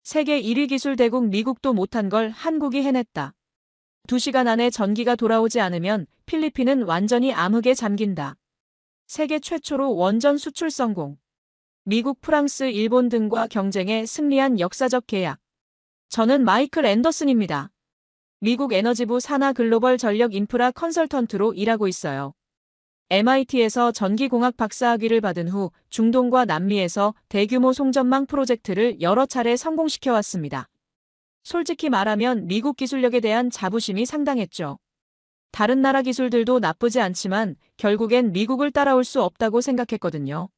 세계 1위 기술 대국 미국도 못한 걸 한국이 해냈다. 2시간 안에 전기가 돌아오지 않으면 필리핀은 완전히 암흑에 잠긴다. 세계 최초로 원전 수출 성공. 미국, 프랑스, 일본 등과 경쟁에 승리한 역사적 계약. 저는 마이클 앤더슨입니다. 미국 에너지부 산하 글로벌 전력 인프라 컨설턴트로 일하고 있어요. MIT에서 전기공학 박사학위를 받은 후 중동과 남미에서 대규모 송전망 프로젝트를 여러 차례 성공시켜왔습니다. 솔직히 말하면 미국 기술력에 대한 자부심이 상당했죠. 다른 나라 기술들도 나쁘지 않지만 결국엔 미국을 따라올 수 없다고 생각했거든요.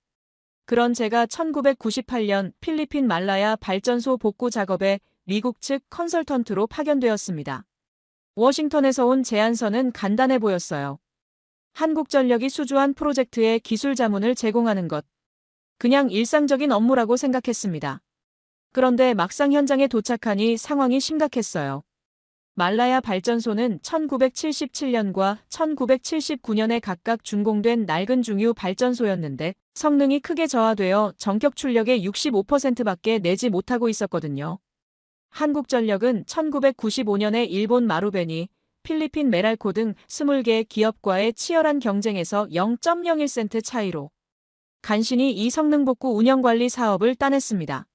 그런 제가 1998년 필리핀 말라야 발전소 복구 작업에 미국 측 컨설턴트로 파견되었습니다. 워싱턴에서 온 제안서는 간단해 보였어요. 한국전력이 수주한 프로젝트의 기술 자문을 제공하는 것. 그냥 일상적인 업무라고 생각했습니다. 그런데 막상 현장에 도착하니 상황이 심각했어요. 말라야 발전소는 1977년과 1979년에 각각 준공된 낡은 중유 발전소였는데 성능이 크게 저하되어 전격 출력의 65%밖에 내지 못하고 있었거든요. 한국전력은 1995년에 일본 마루베니, 필리핀 메랄코 등 20개의 기업과의 치열한 경쟁에서 0.01센트 차이로 간신히 이 성능 복구 운영 관리 사업을 따냈습니다.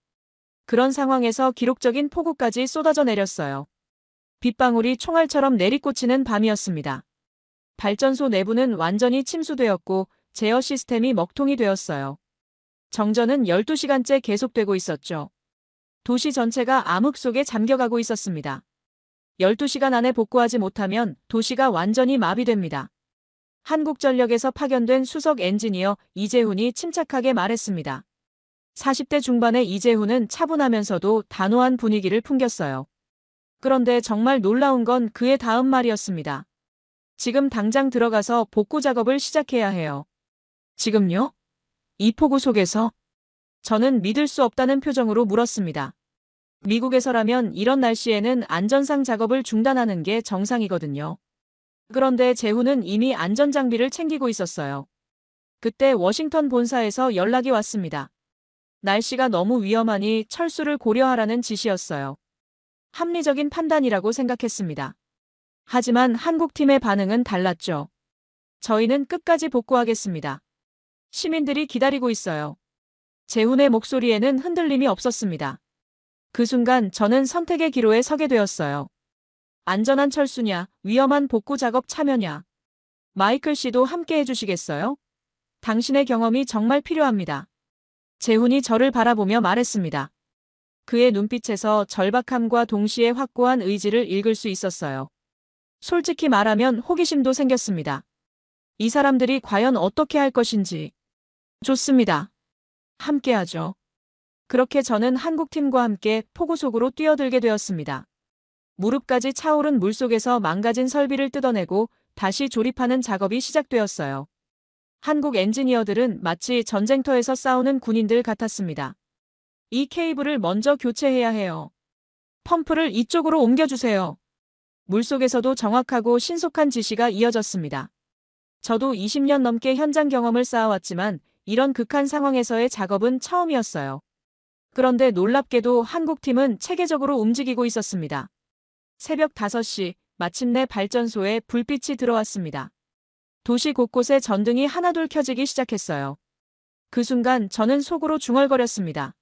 그런 상황에서 기록적인 폭우까지 쏟아져 내렸어요. 빗방울이 총알처럼 내리꽂히는 밤이었습니다. 발전소 내부는 완전히 침수되었고 제어 시스템이 먹통이 되었어요. 정전은 12시간째 계속되고 있었죠. 도시 전체가 암흑 속에 잠겨가고 있었습니다. 12시간 안에 복구하지 못하면 도시가 완전히 마비됩니다. 한국전력에서 파견된 수석 엔지니어 이재훈이 침착하게 말했습니다. 40대 중반의 이재훈은 차분하면서도 단호한 분위기를 풍겼어요. 그런데 정말 놀라운 건 그의 다음 말이었습니다. 지금 당장 들어가서 복구 작업을 시작해야 해요. 지금요? 이 폭우 속에서? 저는 믿을 수 없다는 표정으로 물었습니다. 미국에서라면 이런 날씨에는 안전상 작업을 중단하는 게 정상이거든요. 그런데 재훈은 이미 안전장비를 챙기고 있었어요. 그때 워싱턴 본사에서 연락이 왔습니다. 날씨가 너무 위험하니 철수를 고려하라는 지시였어요. 합리적인 판단이라고 생각했습니다. 하지만 한국팀의 반응은 달랐죠. 저희는 끝까지 복구하겠습니다. 시민들이 기다리고 있어요. 재훈의 목소리에는 흔들림이 없었습니다. 그 순간 저는 선택의 기로에 서게 되었어요. 안전한 철수냐, 위험한 복구 작업 참여냐. 마이클 씨도 함께 해주시겠어요? 당신의 경험이 정말 필요합니다. 재훈이 저를 바라보며 말했습니다. 그의 눈빛에서 절박함과 동시에 확고한 의지를 읽을 수 있었어요. 솔직히 말하면 호기심도 생겼습니다. 이 사람들이 과연 어떻게 할 것인지. 좋습니다. 함께하죠. 그렇게 저는 한국팀과 함께 폭우 속으로 뛰어들게 되었습니다. 무릎까지 차오른 물속에서 망가진 설비를 뜯어내고 다시 조립하는 작업이 시작되었어요. 한국 엔지니어들은 마치 전쟁터에서 싸우는 군인들 같았습니다. 이 케이블을 먼저 교체해야 해요. 펌프를 이쪽으로 옮겨주세요. 물속에서도 정확하고 신속한 지시가 이어졌습니다. 저도 20년 넘게 현장 경험을 쌓아왔지만 이런 극한 상황에서의 작업은 처음이었어요. 그런데 놀랍게도 한국팀은 체계적으로 움직이고 있었습니다. 새벽 5시, 마침내 발전소에 불빛이 들어왔습니다. 도시 곳곳에 전등이 하나둘 켜지기 시작했어요. 그 순간 저는 속으로 중얼거렸습니다.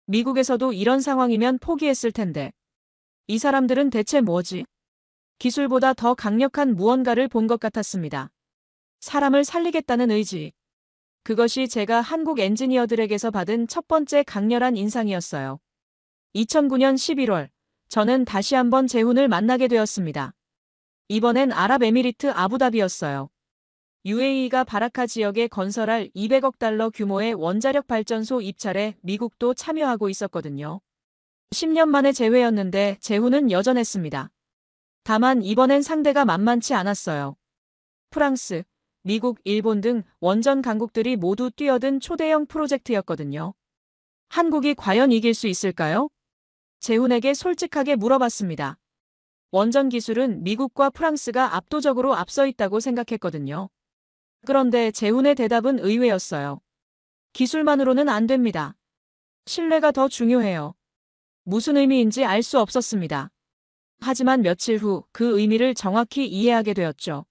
미국에서도 이런 상황이면 포기했을 텐데. 이 사람들은 대체 뭐지? 기술보다 더 강력한 무언가를 본 것 같았습니다. 사람을 살리겠다는 의지. 그것이 제가 한국 엔지니어들에게서 받은 첫 번째 강렬한 인상이었어요. 2009년 11월, 저는 다시 한번 재훈을 만나게 되었습니다. 이번엔 아랍에미리트 아부다비였어요. UAE가 바라카 지역에 건설할 200억 달러 규모의 원자력 발전소 입찰에 미국도 참여하고 있었거든요. 10년 만의 재회였는데 재훈은 여전했습니다. 다만 이번엔 상대가 만만치 않았어요. 프랑스, 미국, 일본 등 원전 강국들이 모두 뛰어든 초대형 프로젝트였거든요. 한국이 과연 이길 수 있을까요? 재훈에게 솔직하게 물어봤습니다. 원전 기술은 미국과 프랑스가 압도적으로 앞서 있다고 생각했거든요. 그런데 재훈의 대답은 의외였어요. 기술만으로는 안 됩니다. 신뢰가 더 중요해요. 무슨 의미인지 알 수 없었습니다. 하지만 며칠 후 그 의미를 정확히 이해하게 되었죠.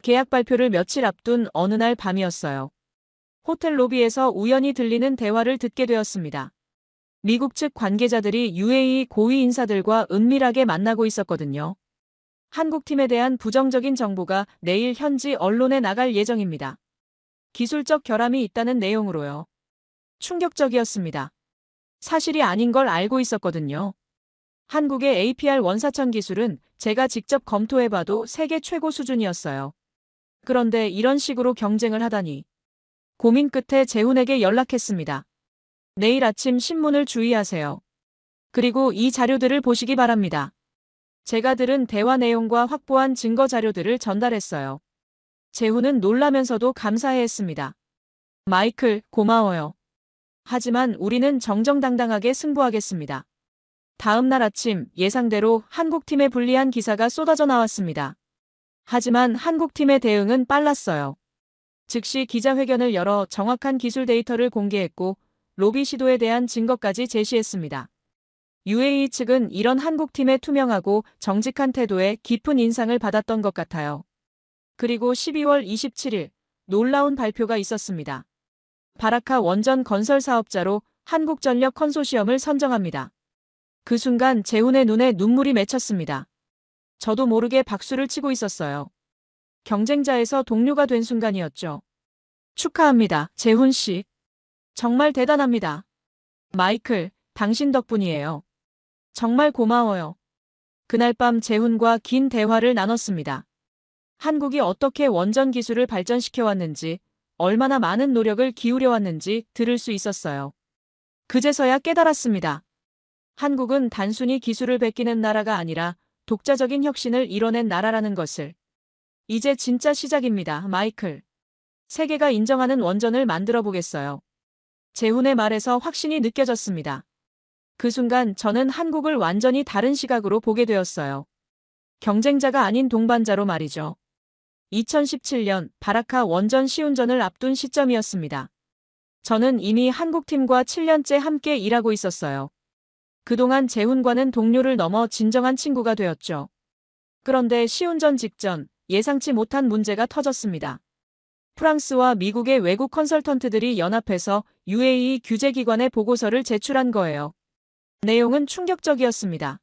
계약 발표를 며칠 앞둔 어느 날 밤이었어요. 호텔 로비에서 우연히 들리는 대화를 듣게 되었습니다. 미국 측 관계자들이 UAE 고위 인사들과 은밀하게 만나고 있었거든요. 한국팀에 대한 부정적인 정보가 내일 현지 언론에 나갈 예정입니다. 기술적 결함이 있다는 내용으로요. 충격적이었습니다. 사실이 아닌 걸 알고 있었거든요. 한국의 APR 원사천 기술은 제가 직접 검토해봐도 세계 최고 수준이었어요. 그런데 이런 식으로 경쟁을 하다니. 고민 끝에 재훈에게 연락했습니다. 내일 아침 신문을 주의하세요. 그리고 이 자료들을 보시기 바랍니다. 제가 들은 대화 내용과 확보한 증거 자료들을 전달했어요. 재훈은 놀라면서도 감사해했습니다. 마이클, 고마워요. 하지만 우리는 정정당당하게 승부하겠습니다. 다음 날 아침 예상대로 한국팀에 불리한 기사가 쏟아져 나왔습니다. 하지만 한국팀의 대응은 빨랐어요. 즉시 기자회견을 열어 정확한 기술 데이터를 공개했고 로비 시도에 대한 증거까지 제시했습니다. UAE 측은 이런 한국팀의 투명하고 정직한 태도에 깊은 인상을 받았던 것 같아요. 그리고 12월 27일 놀라운 발표가 있었습니다. 바라카 원전 건설 사업자로 한국전력 컨소시엄을 선정합니다. 그 순간 재훈의 눈에 눈물이 맺혔습니다. 저도 모르게 박수를 치고 있었어요. 경쟁자에서 동료가 된 순간이었죠. 축하합니다, 재훈 씨. 정말 대단합니다. 마이클, 당신 덕분이에요. 정말 고마워요. 그날 밤 재훈과 긴 대화를 나눴습니다. 한국이 어떻게 원전 기술을 발전시켜왔는지, 얼마나 많은 노력을 기울여왔는지 들을 수 있었어요. 그제서야 깨달았습니다. 한국은 단순히 기술을 베끼는 나라가 아니라 독자적인 혁신을 이뤄낸 나라라는 것을. 이제 진짜 시작입니다, 마이클. 세계가 인정하는 원전을 만들어 보겠어요. 재훈의 말에서 확신이 느껴졌습니다. 그 순간 저는 한국을 완전히 다른 시각으로 보게 되었어요. 경쟁자가 아닌 동반자로 말이죠. 2017년 바라카 원전 시운전을 앞둔 시점이었습니다. 저는 이미 한국팀과 7년째 함께 일하고 있었어요. 그동안 재훈과는 동료를 넘어 진정한 친구가 되었죠. 그런데 시운전 직전 예상치 못한 문제가 터졌습니다. 프랑스와 미국의 외국 컨설턴트들이 연합해서 UAE 규제기관에 보고서를 제출한 거예요. 내용은 충격적이었습니다.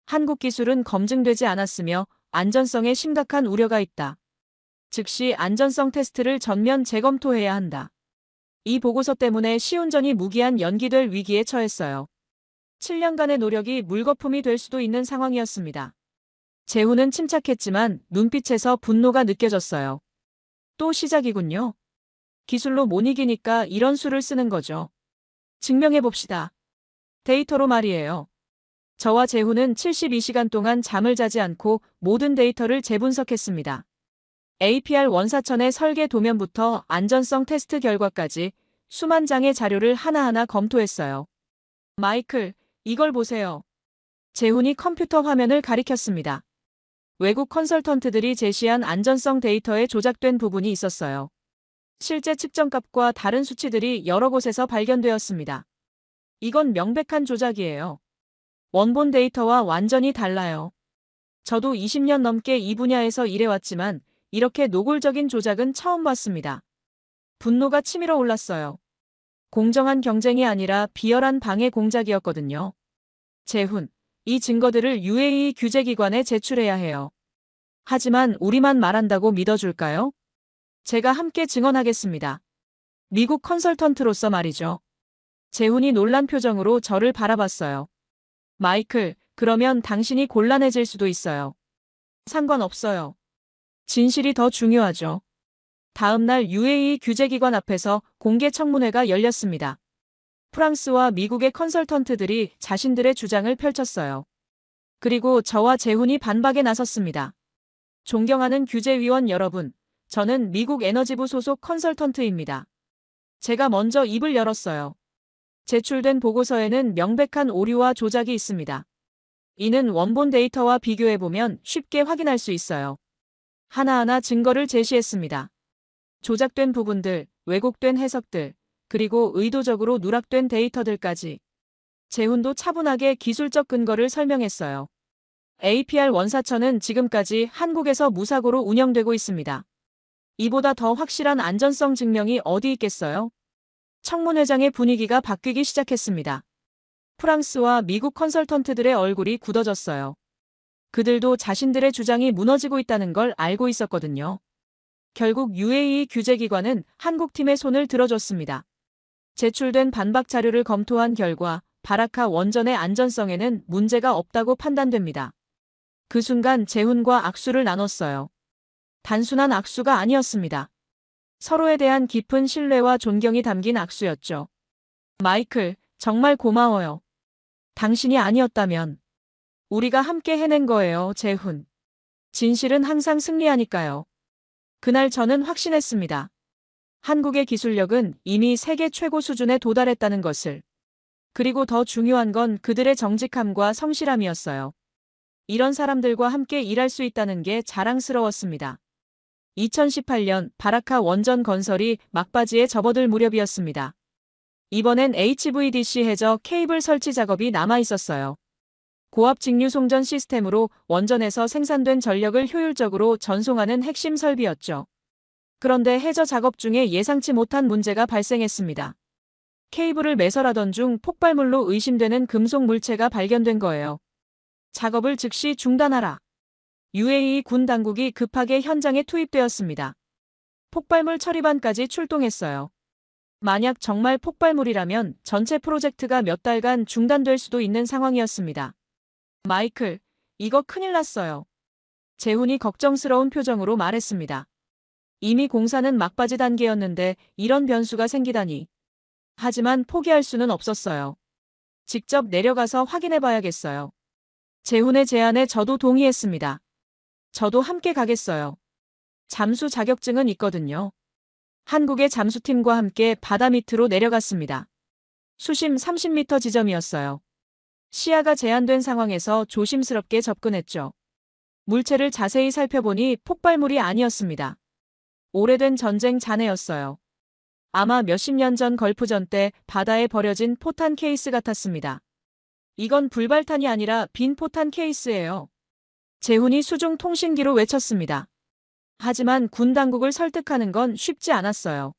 한국 기술은 검증되지 않았으며 안전성에 심각한 우려가 있다. 즉시 안전성 테스트를 전면 재검토해야 한다. 이 보고서 때문에 시운전이 무기한 연기될 위기에 처했어요. 7년간의 노력이 물거품이 될 수도 있는 상황이었습니다. 재훈은 침착했지만 눈빛에서 분노가 느껴졌어요. 또 시작이군요. 기술로 못 이기니까 이런 수를 쓰는 거죠. 증명해봅시다. 데이터로 말이에요. 저와 재훈은 72시간 동안 잠을 자지 않고 모든 데이터를 재분석했습니다. APR 원사천의 설계 도면부터 안전성 테스트 결과까지 수만 장의 자료를 하나하나 검토했어요. 마이클, 이걸 보세요. 재훈이 컴퓨터 화면을 가리켰습니다. 외국 컨설턴트들이 제시한 안전성 데이터에 조작된 부분이 있었어요. 실제 측정값과 다른 수치들이 여러 곳에서 발견되었습니다. 이건 명백한 조작이에요. 원본 데이터와 완전히 달라요. 저도 20년 넘게 이 분야에서 일해왔지만 이렇게 노골적인 조작은 처음 봤습니다. 분노가 치밀어 올랐어요. 공정한 경쟁이 아니라 비열한 방해 공작이었거든요. 재훈, 이 증거들을 UAE 규제기관에 제출해야 해요. 하지만 우리만 말한다고 믿어줄까요? 제가 함께 증언하겠습니다. 미국 컨설턴트로서 말이죠. 재훈이 놀란 표정으로 저를 바라봤어요. 마이클, 그러면 당신이 곤란해질 수도 있어요. 상관없어요. 진실이 더 중요하죠. 다음 날 UAE 규제기관 앞에서 공개 청문회가 열렸습니다. 프랑스와 미국의 컨설턴트들이 자신들의 주장을 펼쳤어요. 그리고 저와 재훈이 반박에 나섰습니다. 존경하는 규제위원 여러분, 저는 미국 에너지부 소속 컨설턴트입니다. 제가 먼저 입을 열었어요. 제출된 보고서에는 명백한 오류와 조작이 있습니다. 이는 원본 데이터와 비교해보면 쉽게 확인할 수 있어요. 하나하나 증거를 제시했습니다. 조작된 부분들, 왜곡된 해석들, 그리고 의도적으로 누락된 데이터들까지. 재훈도 차분하게 기술적 근거를 설명했어요. APR 원사천은 지금까지 한국에서 무사고로 운영되고 있습니다. 이보다 더 확실한 안전성 증명이 어디 있겠어요? 청문회장의 분위기가 바뀌기 시작했습니다. 프랑스와 미국 컨설턴트들의 얼굴이 굳어졌어요. 그들도 자신들의 주장이 무너지고 있다는 걸 알고 있었거든요. 결국 UAE 규제기관은 한국팀의 손을 들어줬습니다. 제출된 반박 자료를 검토한 결과 바라카 원전의 안전성에는 문제가 없다고 판단됩니다. 그 순간 재훈과 악수를 나눴어요. 단순한 악수가 아니었습니다. 서로에 대한 깊은 신뢰와 존경이 담긴 악수였죠. 마이클, 정말 고마워요. 당신이 아니었다면 우리가 함께 해낸 거예요, 재훈. 진실은 항상 승리하니까요. 그날 저는 확신했습니다. 한국의 기술력은 이미 세계 최고 수준에 도달했다는 것을. 그리고 더 중요한 건 그들의 정직함과 성실함이었어요. 이런 사람들과 함께 일할 수 있다는 게 자랑스러웠습니다. 2018년 바라카 원전 건설이 막바지에 접어들 무렵이었습니다. 이번엔 HVDC 해저 케이블 설치 작업이 남아 있었어요. 고압 직류 송전 시스템으로 원전에서 생산된 전력을 효율적으로 전송하는 핵심 설비였죠. 그런데 해저 작업 중에 예상치 못한 문제가 발생했습니다. 케이블을 매설하던 중 폭발물로 의심되는 금속 물체가 발견된 거예요. 작업을 즉시 중단하라. UAE 군 당국이 급하게 현장에 투입되었습니다. 폭발물 처리반까지 출동했어요. 만약 정말 폭발물이라면 전체 프로젝트가 몇 달간 중단될 수도 있는 상황이었습니다. 마이클, 이거 큰일 났어요. 재훈이 걱정스러운 표정으로 말했습니다. 이미 공사는 막바지 단계였는데 이런 변수가 생기다니. 하지만 포기할 수는 없었어요. 직접 내려가서 확인해 봐야겠어요. 재훈의 제안에 저도 동의했습니다. 저도 함께 가겠어요. 잠수 자격증은 있거든요. 한국의 잠수팀과 함께 바다 밑으로 내려갔습니다. 수심 30m 지점이었어요. 시야가 제한된 상황에서 조심스럽게 접근했죠. 물체를 자세히 살펴보니 폭발물이 아니었습니다. 오래된 전쟁 잔해였어요. 아마 몇십 년 전 걸프전 때 바다에 버려진 포탄 케이스 같았습니다. 이건 불발탄이 아니라 빈 포탄 케이스예요. 재훈이 수중 통신기로 외쳤습니다. 하지만 군 당국을 설득하는 건 쉽지 않았어요.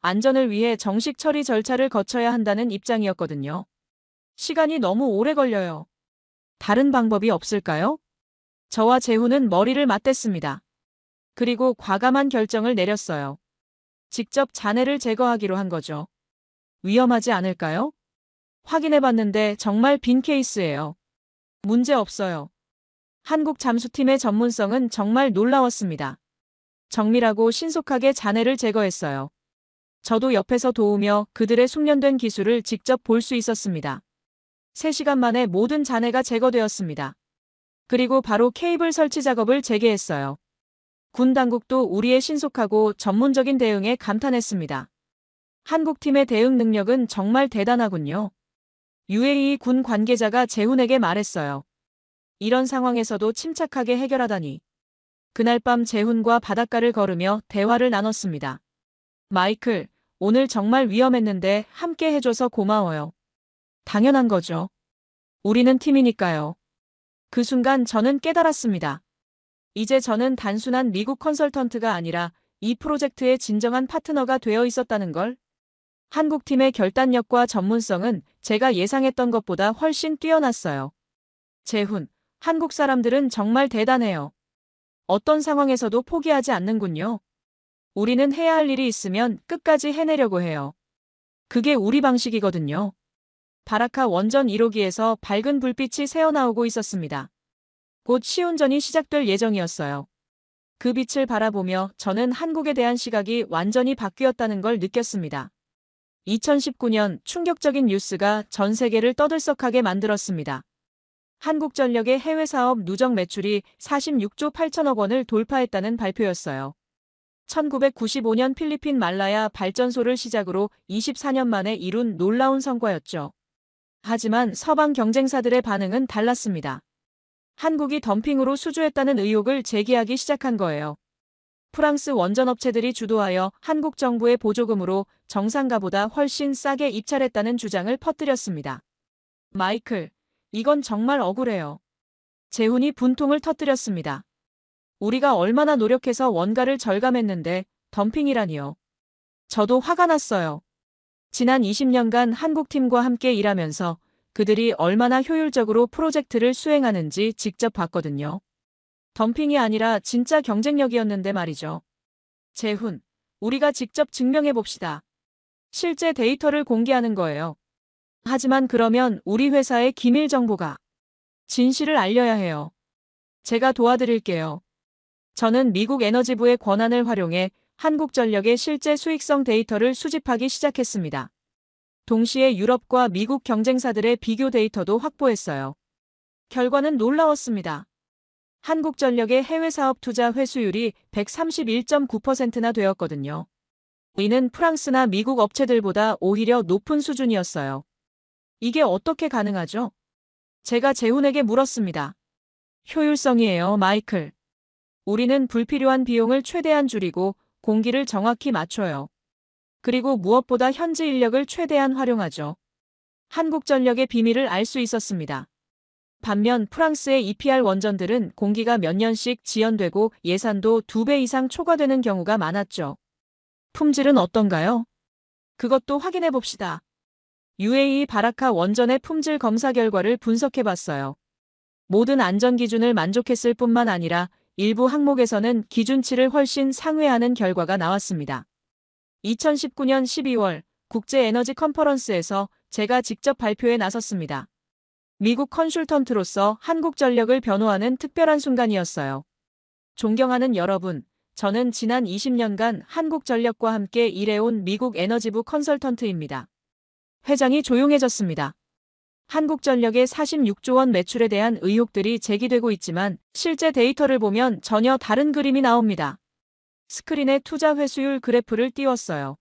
안전을 위해 정식 처리 절차를 거쳐야 한다는 입장이었거든요. 시간이 너무 오래 걸려요. 다른 방법이 없을까요? 저와 재훈은 머리를 맞댔습니다. 그리고 과감한 결정을 내렸어요. 직접 잔해를 제거하기로 한 거죠. 위험하지 않을까요? 확인해봤는데 정말 빈 케이스예요. 문제 없어요. 한국 잠수팀의 전문성은 정말 놀라웠습니다. 정밀하고 신속하게 잔해를 제거했어요. 저도 옆에서 도우며 그들의 숙련된 기술을 직접 볼 수 있었습니다. 3시간 만에 모든 잔해가 제거되었습니다. 그리고 바로 케이블 설치 작업을 재개했어요. 군 당국도 우리의 신속하고 전문적인 대응에 감탄했습니다. 한국팀의 대응 능력은 정말 대단하군요. UAE 군 관계자가 재훈에게 말했어요. 이런 상황에서도 침착하게 해결하다니. 그날 밤 재훈과 바닷가를 걸으며 대화를 나눴습니다. 마이클, 오늘 정말 위험했는데 함께 해줘서 고마워요. 당연한 거죠. 우리는 팀이니까요. 그 순간 저는 깨달았습니다. 이제 저는 단순한 미국 컨설턴트가 아니라 이 프로젝트의 진정한 파트너가 되어 있었다는 걸. 한국팀의 결단력과 전문성은 제가 예상했던 것보다 훨씬 뛰어났어요. 재훈, 한국 사람들은 정말 대단해요. 어떤 상황에서도 포기하지 않는군요. 우리는 해야 할 일이 있으면 끝까지 해내려고 해요. 그게 우리 방식이거든요. 바라카 원전 1호기에서 밝은 불빛이 새어나오고 있었습니다. 곧 시운전이 시작될 예정이었어요. 그 빛을 바라보며 저는 한국에 대한 시각이 완전히 바뀌었다는 걸 느꼈습니다. 2019년 충격적인 뉴스가 전 세계를 떠들썩하게 만들었습니다. 한국전력의 해외 사업 누적 매출이 46조 8천억 원을 돌파했다는 발표였어요. 1995년 필리핀 말라야 발전소를 시작으로 24년 만에 이룬 놀라운 성과였죠. 하지만 서방 경쟁사들의 반응은 달랐습니다. 한국이 덤핑으로 수주했다는 의혹을 제기하기 시작한 거예요. 프랑스 원전업체들이 주도하여 한국 정부의 보조금으로 정상가보다 훨씬 싸게 입찰했다는 주장을 퍼뜨렸습니다. 마이클, 이건 정말 억울해요. 재훈이 분통을 터뜨렸습니다. 우리가 얼마나 노력해서 원가를 절감했는데 덤핑이라니요. 저도 화가 났어요. 지난 20년간 한국팀과 함께 일하면서 그들이 얼마나 효율적으로 프로젝트를 수행하는지 직접 봤거든요. 덤핑이 아니라 진짜 경쟁력이었는데 말이죠. 재훈, 우리가 직접 증명해 봅시다. 실제 데이터를 공개하는 거예요. 하지만 그러면 우리 회사의 기밀 정보가 진실을 알려야 해요. 제가 도와드릴게요. 저는 미국 에너지부의 권한을 활용해 한국전력의 실제 수익성 데이터를 수집하기 시작했습니다. 동시에 유럽과 미국 경쟁사들의 비교 데이터도 확보했어요. 결과는 놀라웠습니다. 한국전력의 해외 사업 투자 회수율이 131.9%나 되었거든요. 이는 프랑스나 미국 업체들보다 오히려 높은 수준이었어요. 이게 어떻게 가능하죠? 제가 재훈에게 물었습니다. 효율성이에요, 마이클. 우리는 불필요한 비용을 최대한 줄이고 공기를 정확히 맞춰요. 그리고 무엇보다 현지 인력을 최대한 활용하죠. 한국전력의 비밀을 알 수 있었습니다. 반면 프랑스의 EPR 원전들은 공기가 몇 년씩 지연되고 예산도 2배 이상 초과되는 경우가 많았죠. 품질은 어떤가요? 그것도 확인해 봅시다. UAE 바라카 원전의 품질 검사 결과를 분석해 봤어요. 모든 안전 기준을 만족했을 뿐만 아니라 일부 항목에서는 기준치를 훨씬 상회하는 결과가 나왔습니다. 2019년 12월 국제 에너지 컨퍼런스에서 제가 직접 발표에 나섰습니다. 미국 컨슐턴트로서 한국전력을 변호하는 특별한 순간이었어요. 존경하는 여러분, 저는 지난 20년간 한국전력과 함께 일해온 미국 에너지부 컨설턴트입니다. 회장이 조용해졌습니다. 한국전력의 46조 원 매출에 대한 의혹들이 제기되고 있지만 실제 데이터를 보면 전혀 다른 그림이 나옵니다. 스크린에 투자 회수율 그래프를 띄웠어요.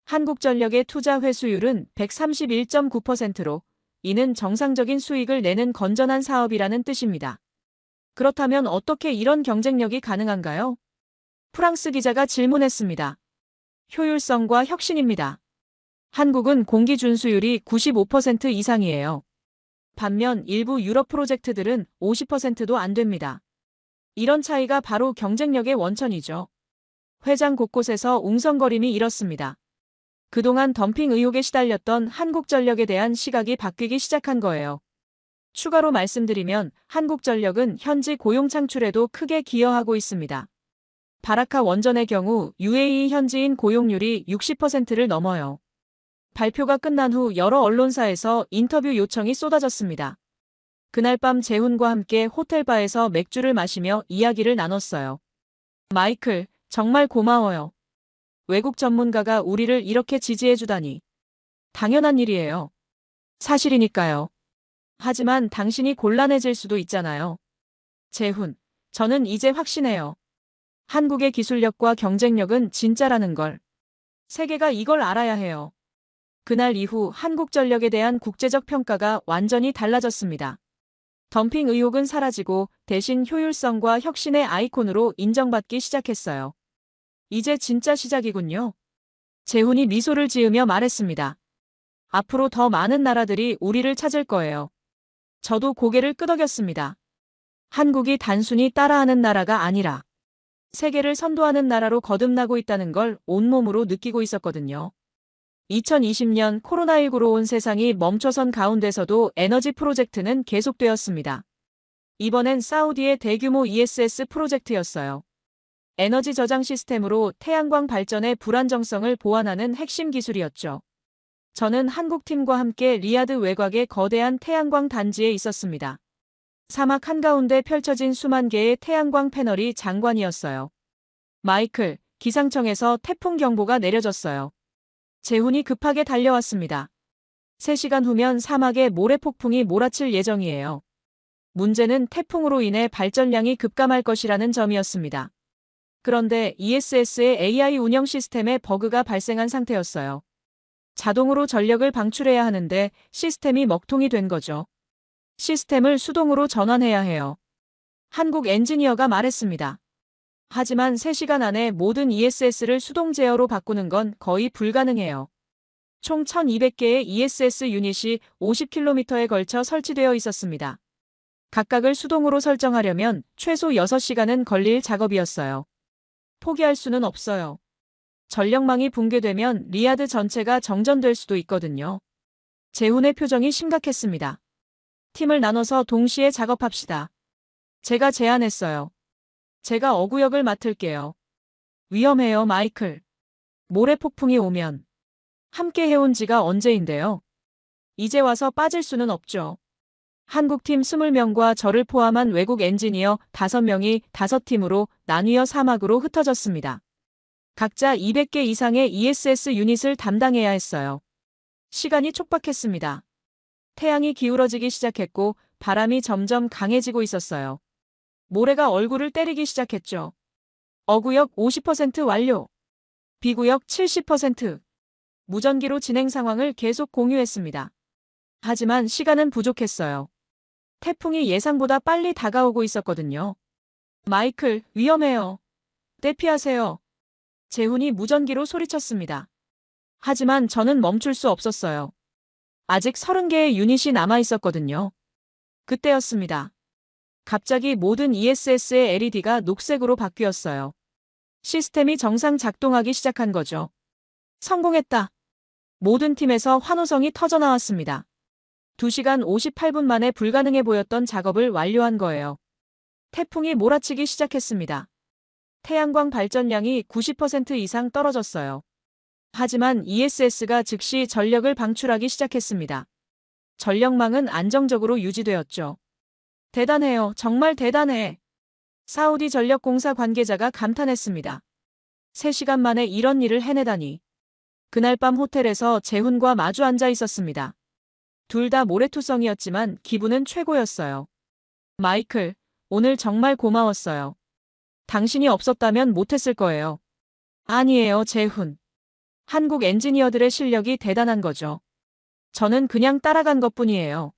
한국전력의 투자 회수율은 131.9%로 이는 정상적인 수익을 내는 건전한 사업이라는 뜻입니다. 그렇다면 어떻게 이런 경쟁력이 가능한가요? 프랑스 기자가 질문했습니다. 효율성과 혁신입니다. 한국은 공기 준수율이 95% 이상이에요. 반면 일부 유럽 프로젝트들은 50%도 안 됩니다. 이런 차이가 바로 경쟁력의 원천이죠. 회장 곳곳에서 웅성거림이 일었습니다. 그동안 덤핑 의혹에 시달렸던 한국전력에 대한 시각이 바뀌기 시작한 거예요. 추가로 말씀드리면 한국전력은 현지 고용 창출에도 크게 기여하고 있습니다. 바라카 원전의 경우 UAE 현지인 고용률이 60%를 넘어요. 발표가 끝난 후 여러 언론사에서 인터뷰 요청이 쏟아졌습니다. 그날 밤 재훈과 함께 호텔바에서 맥주를 마시며 이야기를 나눴어요. 마이클, 정말 고마워요. 외국 전문가가 우리를 이렇게 지지해주다니. 당연한 일이에요. 사실이니까요. 하지만 당신이 곤란해질 수도 있잖아요. 재훈, 저는 이제 확신해요. 한국의 기술력과 경쟁력은 진짜라는 걸. 세계가 이걸 알아야 해요. 그날 이후 한국전력에 대한 국제적 평가가 완전히 달라졌습니다. 덤핑 의혹은 사라지고 대신 효율성과 혁신의 아이콘으로 인정받기 시작했어요. 이제 진짜 시작이군요. 재훈이 미소를 지으며 말했습니다. 앞으로 더 많은 나라들이 우리를 찾을 거예요. 저도 고개를 끄덕였습니다. 한국이 단순히 따라하는 나라가 아니라 세계를 선도하는 나라로 거듭나고 있다는 걸 온몸으로 느끼고 있었거든요. 2020년 코로나19로 온 세상이 멈춰선 가운데서도 에너지 프로젝트는 계속되었습니다. 이번엔 사우디의 대규모 ESS 프로젝트였어요. 에너지 저장 시스템으로 태양광 발전의 불안정성을 보완하는 핵심 기술이었죠. 저는 한국팀과 함께 리야드 외곽의 거대한 태양광 단지에 있었습니다. 사막 한가운데 펼쳐진 수만 개의 태양광 패널이 장관이었어요. 마이클, 기상청에서 태풍 경보가 내려졌어요. 재훈이 급하게 달려왔습니다. 3시간 후면 사막에 모래폭풍이 몰아칠 예정이에요. 문제는 태풍으로 인해 발전량이 급감할 것이라는 점이었습니다. 그런데 ESS의 AI 운영 시스템에 버그가 발생한 상태였어요. 자동으로 전력을 방출해야 하는데 시스템이 먹통이 된 거죠. 시스템을 수동으로 전환해야 해요. 한국 엔지니어가 말했습니다. 하지만 3시간 안에 모든 ESS를 수동 제어로 바꾸는 건 거의 불가능해요. 총 1200개의 ESS 유닛이 50km에 걸쳐 설치되어 있었습니다. 각각을 수동으로 설정하려면 최소 6시간은 걸릴 작업이었어요. 포기할 수는 없어요. 전력망이 붕괴되면 리야드 전체가 정전될 수도 있거든요. 재훈의 표정이 심각했습니다. 팀을 나눠서 동시에 작업합시다. 제가 제안했어요. 제가 어구역을 맡을게요. 위험해요, 마이클. 모래 폭풍이 오면. 함께 해온 지가 언제인데요. 이제 와서 빠질 수는 없죠. 한국팀 20명과 저를 포함한 외국 엔지니어 5명이 5팀으로 나뉘어 사막으로 흩어졌습니다. 각자 200개 이상의 ESS 유닛을 담당해야 했어요. 시간이 촉박했습니다. 태양이 기울어지기 시작했고 바람이 점점 강해지고 있었어요. 모래가 얼굴을 때리기 시작했죠. 어구역 50% 완료. B구역 70%. 무전기로 진행 상황을 계속 공유했습니다. 하지만 시간은 부족했어요. 태풍이 예상보다 빨리 다가오고 있었거든요. 마이클, 위험해요. 대피하세요. 재훈이 무전기로 소리쳤습니다. 하지만 저는 멈출 수 없었어요. 아직 30개의 유닛이 남아 있었거든요. 그때였습니다. 갑자기 모든 ESS의 LED가 녹색으로 바뀌었어요. 시스템이 정상 작동하기 시작한 거죠. 성공했다. 모든 팀에서 환호성이 터져나왔습니다. 2시간 58분 만에 불가능해 보였던 작업을 완료한 거예요. 태풍이 몰아치기 시작했습니다. 태양광 발전량이 90% 이상 떨어졌어요. 하지만 ESS가 즉시 전력을 방출하기 시작했습니다. 전력망은 안정적으로 유지되었죠. 대단해요. 정말 대단해. 사우디 전력공사 관계자가 감탄했습니다. 3시간 만에 이런 일을 해내다니. 그날 밤 호텔에서 재훈과 마주 앉아 있었습니다. 둘 다 모래투성이었지만 기분은 최고였어요. 마이클, 오늘 정말 고마웠어요. 당신이 없었다면 못했을 거예요. 아니에요, 재훈. 한국 엔지니어들의 실력이 대단한 거죠. 저는 그냥 따라간 것뿐이에요.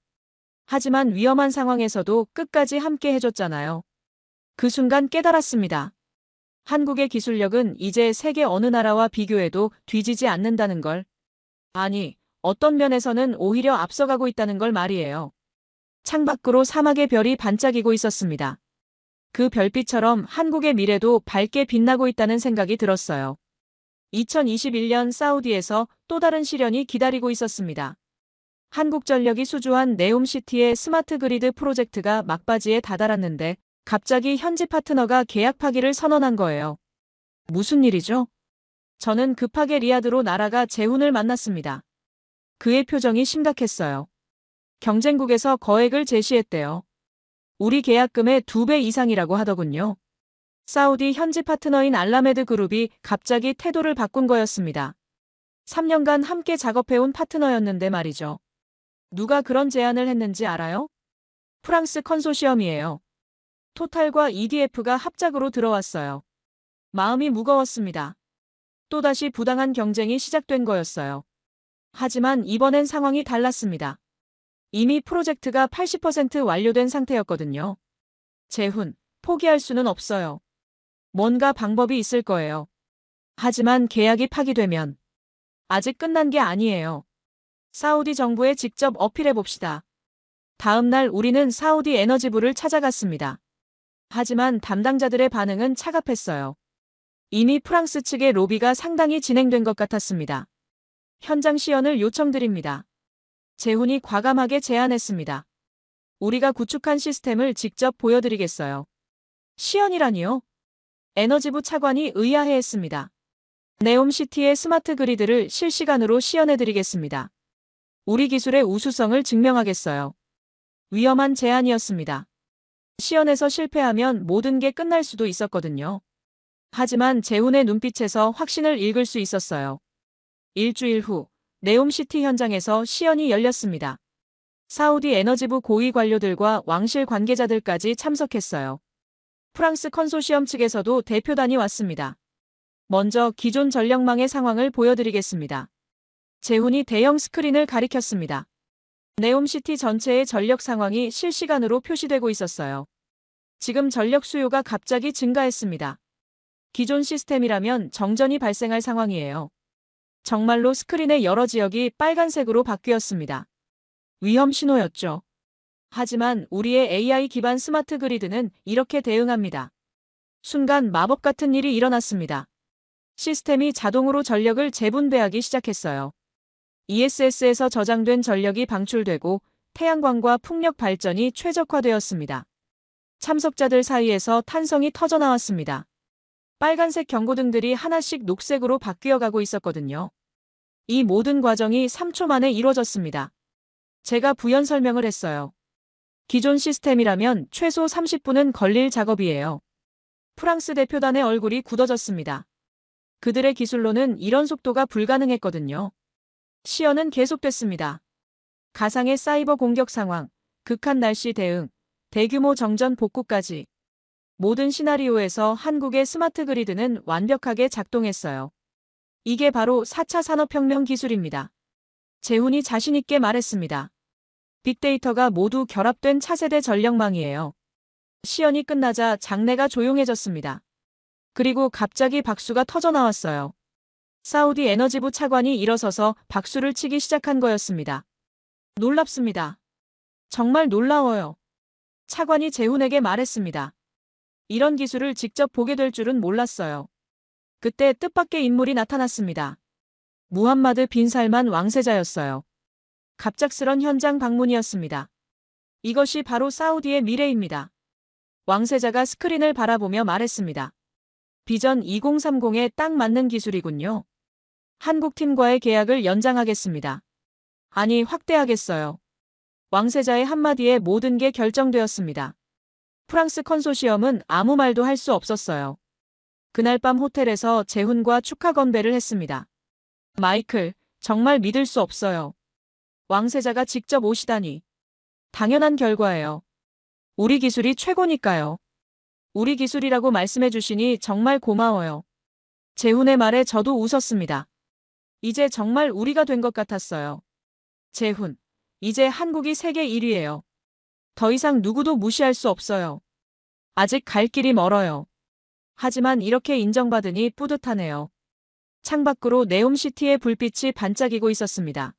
하지만 위험한 상황에서도 끝까지 함께 해줬잖아요. 그 순간 깨달았습니다. 한국의 기술력은 이제 세계 어느 나라와 비교해도 뒤지지 않는다는 걸. 아니, 어떤 면에서는 오히려 앞서가고 있다는 걸 말이에요. 창밖으로 사막의 별이 반짝이고 있었습니다. 그 별빛처럼 한국의 미래도 밝게 빛나고 있다는 생각이 들었어요. 2021년 사우디에서 또 다른 시련이 기다리고 있었습니다. 한국전력이 수주한 네옴시티의 스마트 그리드 프로젝트가 막바지에 다다랐는데 갑자기 현지 파트너가 계약 파기를 선언한 거예요. 무슨 일이죠? 저는 급하게 리야드로 날아가 재훈을 만났습니다. 그의 표정이 심각했어요. 경쟁국에서 거액을 제시했대요. 우리 계약금의 2배 이상이라고 하더군요. 사우디 현지 파트너인 알라메드 그룹이 갑자기 태도를 바꾼 거였습니다. 3년간 함께 작업해온 파트너였는데 말이죠. 누가 그런 제안을 했는지 알아요? 프랑스 컨소시엄이에요. 토탈과 EDF가 합작으로 들어왔어요. 마음이 무거웠습니다. 또다시 부당한 경쟁이 시작된 거였어요. 하지만 이번엔 상황이 달랐습니다. 이미 프로젝트가 80% 완료된 상태였거든요. 재훈, 포기할 수는 없어요. 뭔가 방법이 있을 거예요. 하지만 계약이 파기되면 아직 끝난 게 아니에요. 사우디 정부에 직접 어필해 봅시다. 다음 날 우리는 사우디 에너지부를 찾아갔습니다. 하지만 담당자들의 반응은 차갑했어요. 이미 프랑스 측의 로비가 상당히 진행된 것 같았습니다. 현장 시연을 요청드립니다. 재훈이 과감하게 제안했습니다. 우리가 구축한 시스템을 직접 보여드리겠어요. 시연이라니요? 에너지부 차관이 의아해했습니다. 네옴시티의 스마트 그리드를 실시간으로 시연해드리겠습니다. 우리 기술의 우수성을 증명하겠어요. 위험한 제안이었습니다. 시연에서 실패하면 모든 게 끝날 수도 있었거든요. 하지만 재훈의 눈빛에서 확신을 읽을 수 있었어요. 일주일 후 네옴시티 현장에서 시연이 열렸습니다. 사우디 에너지부 고위 관료들과 왕실 관계자들까지 참석했어요. 프랑스 컨소시엄 측에서도 대표단이 왔습니다. 먼저 기존 전력망의 상황을 보여드리겠습니다. 재훈이 대형 스크린을 가리켰습니다. 네옴시티 전체의 전력 상황이 실시간으로 표시되고 있었어요. 지금 전력 수요가 갑자기 증가했습니다. 기존 시스템이라면 정전이 발생할 상황이에요. 정말로 스크린의 여러 지역이 빨간색으로 바뀌었습니다. 위험 신호였죠. 하지만 우리의 AI 기반 스마트 그리드는 이렇게 대응합니다. 순간 마법 같은 일이 일어났습니다. 시스템이 자동으로 전력을 재분배하기 시작했어요. ESS에서 저장된 전력이 방출되고 태양광과 풍력 발전이 최적화되었습니다. 참석자들 사이에서 탄성이 터져나왔습니다. 빨간색 경고등들이 하나씩 녹색으로 바뀌어가고 있었거든요. 이 모든 과정이 3초 만에 이루어졌습니다. 제가 부연 설명을 했어요. 기존 시스템이라면 최소 30분은 걸릴 작업이에요. 프랑스 대표단의 얼굴이 굳어졌습니다. 그들의 기술로는 이런 속도가 불가능했거든요. 시연은 계속됐습니다. 가상의 사이버 공격 상황, 극한 날씨 대응, 대규모 정전 복구까지. 모든 시나리오에서 한국의 스마트 그리드는 완벽하게 작동했어요. 이게 바로 4차 산업혁명 기술입니다. 재훈이 자신있게 말했습니다. 빅데이터가 모두 결합된 차세대 전력망이에요. 시연이 끝나자 장내가 조용해졌습니다. 그리고 갑자기 박수가 터져나왔어요. 사우디 에너지부 차관이 일어서서 박수를 치기 시작한 거였습니다. 놀랍습니다. 정말 놀라워요. 차관이 재훈에게 말했습니다. 이런 기술을 직접 보게 될 줄은 몰랐어요. 그때 뜻밖의 인물이 나타났습니다. 무함마드 빈 살만 왕세자였어요. 갑작스런 현장 방문이었습니다. 이것이 바로 사우디의 미래입니다. 왕세자가 스크린을 바라보며 말했습니다. 비전 2030에 딱 맞는 기술이군요. 한국팀과의 계약을 연장하겠습니다. 아니, 확대하겠어요. 왕세자의 한마디에 모든 게 결정되었습니다. 프랑스 컨소시엄은 아무 말도 할 수 없었어요. 그날 밤 호텔에서 재훈과 축하 건배를 했습니다. 마이클, 정말 믿을 수 없어요. 왕세자가 직접 오시다니. 당연한 결과예요. 우리 기술이 최고니까요. 우리 기술이라고 말씀해 주시니 정말 고마워요. 재훈의 말에 저도 웃었습니다. 이제 정말 우리가 된 것 같았어요. 재훈, 이제 한국이 세계 1위예요. 더 이상 누구도 무시할 수 없어요. 아직 갈 길이 멀어요. 하지만 이렇게 인정받으니 뿌듯하네요. 창밖으로 네옴시티의 불빛이 반짝이고 있었습니다.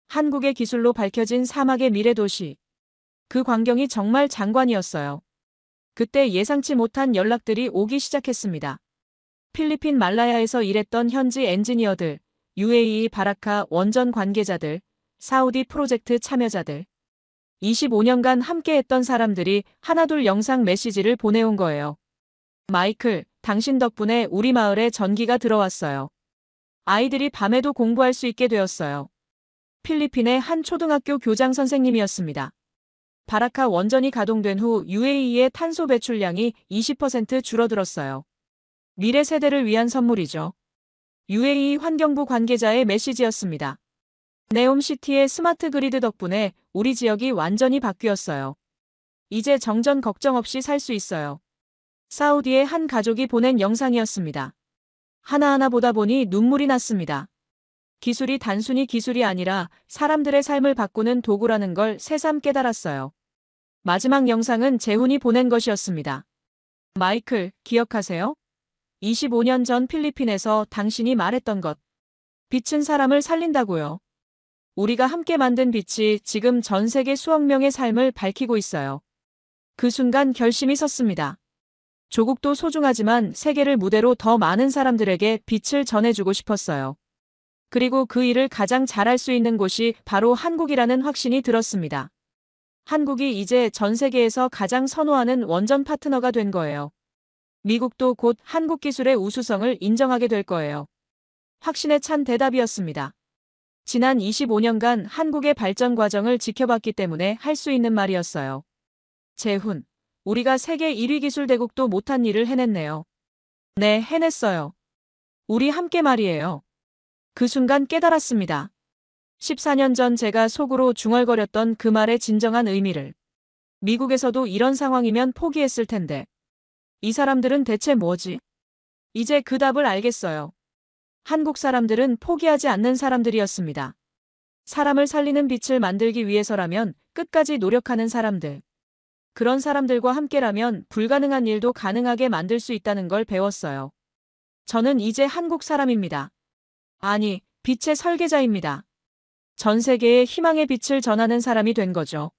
한국의 기술로 밝혀진 사막의 미래도시. 그 광경이 정말 장관이었어요. 그때 예상치 못한 연락들이 오기 시작했습니다. 필리핀 말라야에서 일했던 현지 엔지니어들, UAE 바라카 원전 관계자들, 사우디 프로젝트 참여자들. 25년간 함께했던 사람들이 하나둘 영상 메시지를 보내온 거예요. 마이클, 당신 덕분에 우리 마을에 전기가 들어왔어요. 아이들이 밤에도 공부할 수 있게 되었어요. 필리핀의 한 초등학교 교장 선생님이었습니다. 바라카 원전이 가동된 후 UAE의 탄소 배출량이 20% 줄어들었어요. 미래 세대를 위한 선물이죠. UAE 환경부 관계자의 메시지였습니다. 네옴시티의 스마트 그리드 덕분에 우리 지역이 완전히 바뀌었어요. 이제 정전 걱정 없이 살 수 있어요. 사우디의 한 가족이 보낸 영상이었습니다. 하나하나 보다 보니 눈물이 났습니다. 기술이 단순히 기술이 아니라 사람들의 삶을 바꾸는 도구라는 걸 새삼 깨달았어요. 마지막 영상은 재훈이 보낸 것이었습니다. 마이클, 기억하세요? 25년 전 필리핀에서 당신이 말했던 것. 빛은 사람을 살린다고요. 우리가 함께 만든 빛이 지금 전 세계 수억 명의 삶을 밝히고 있어요. 그 순간 결심이 섰습니다. 조국도 소중하지만 세계를 무대로 더 많은 사람들에게 빛을 전해주고 싶었어요. 그리고 그 일을 가장 잘할 수 있는 곳이 바로 한국이라는 확신이 들었습니다. 한국이 이제 전 세계에서 가장 선호하는 원전 파트너가 된 거예요. 미국도 곧 한국 기술의 우수성을 인정하게 될 거예요. 확신에 찬 대답이었습니다. 지난 25년간 한국의 발전 과정을 지켜봤기 때문에 할 수 있는 말이었어요. 재훈, 우리가 세계 1위 기술 대국도 못한 일을 해냈네요. 네, 해냈어요. 우리 함께 말이에요. 그 순간 깨달았습니다. 14년 전 제가 속으로 중얼거렸던 그 말의 진정한 의미를. 미국에서도 이런 상황이면 포기했을 텐데. 이 사람들은 대체 뭐지? 이제 그 답을 알겠어요. 한국 사람들은 포기하지 않는 사람들이었습니다. 사람을 살리는 빛을 만들기 위해서라면 끝까지 노력하는 사람들. 그런 사람들과 함께라면 불가능한 일도 가능하게 만들 수 있다는 걸 배웠어요. 저는 이제 한국 사람입니다. 아니, 빛의 설계자입니다. 전 세계에 희망의 빛을 전하는 사람이 된 거죠.